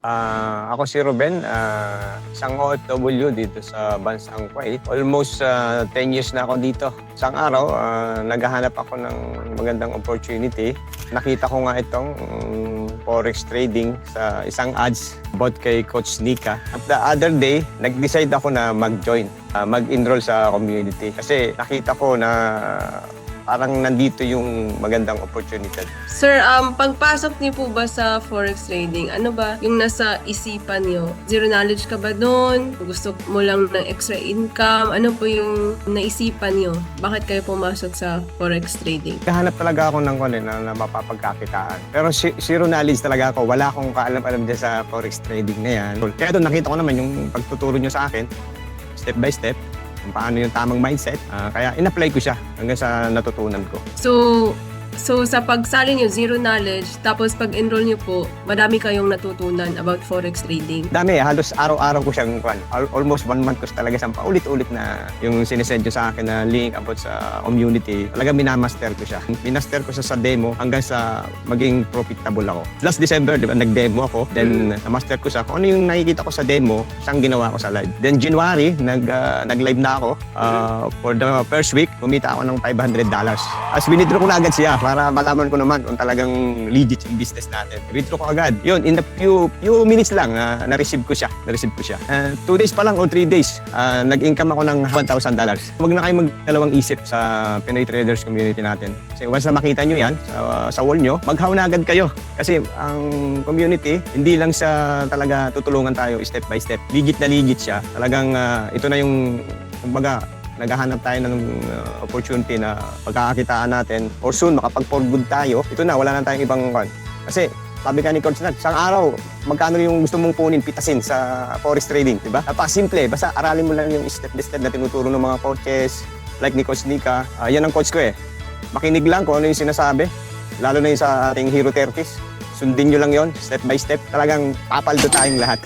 Ako si Ruben, isang OFW dito sa bansang Kuwait. Almost 10 years na ako dito. Isang araw, naghahanap ako ng magandang opportunity. Nakita ko nga itong forex trading sa isang ads about kay Coach Nika. At the other day, nag-decide ako na mag-join, mag-enroll sa community. Kasi nakita ko na parang nandito yung magandang opportunity. Sir, pagpasok niyo po ba sa forex trading, ano ba yung nasa isipan niyo? Zero knowledge ka ba doon? Gusto mo lang ng extra income? Ano po yung naisipan niyo? Bakit kayo pumasok sa forex trading? Kahanap talaga ako ng na mapapagkakitaan. Pero zero knowledge talaga ako. Wala akong kaalam-alam dyan sa forex trading na yan. Kaya doon nakita ko naman yung pagtuturo nyo sa akin, step by step, kung paano yung tamang mindset. Kaya in-apply ko siya hanggang sa natutunan ko. So sa pagsali niyo, zero knowledge, tapos pag-enroll niyo po, madami kayong natutunan about forex trading. Dami, halos araw-araw ko siyang almost 1 month ko talaga siyang paulit-ulit na yung sinesend nyo sa akin na link about sa community. Talaga minamaster ko siya. Minaster ko siya sa demo hanggang sa maging profitable ako. Last December, di ba, nag-demo ako. Then na-master ko siya. Kung ano yung nakikita ko sa demo, siyang ginawa ko sa live. Then January, nag-live na ako. For the first week, kumita ako ng $500. As withdraw ko na agad siya para malaman ko naman kung talagang legit yung business natin. Withdraw ko agad. Yun, in a few minutes lang, na-receive ko siya. 2 days pa lang o 3 days, nag-income ako ng $1,000. Huwag na kayo magdalawang isip sa Pinoy Traders community natin. Kasi once na makita nyo yan sa wall nyo, maghaw na agad kayo. Kasi ang community, hindi lang siya talaga tutulungan tayo step by step. Ligit na ligit siya. Talagang ito na yung, kumbaga, naghahanap tayo ng opportunity na pagkakakitaan natin or soon makapag-for good tayo. Ito na, wala na tayong ibang kan. Kasi sabi ka ni Coach Nat, isang araw, magkano yung gusto mong kunin, pitasin sa forex trading, di ba? Napaka-simple, basta aralin mo lang yung step by step na tinuturo ng mga coaches, like ni Coach Nika. Yan ang coach ko eh. Makinig lang kung ano yung sinasabi, lalo na yung sa ating Hero 30s. Sundin nyo lang yon step by step. Talagang papaldo tayong lahat.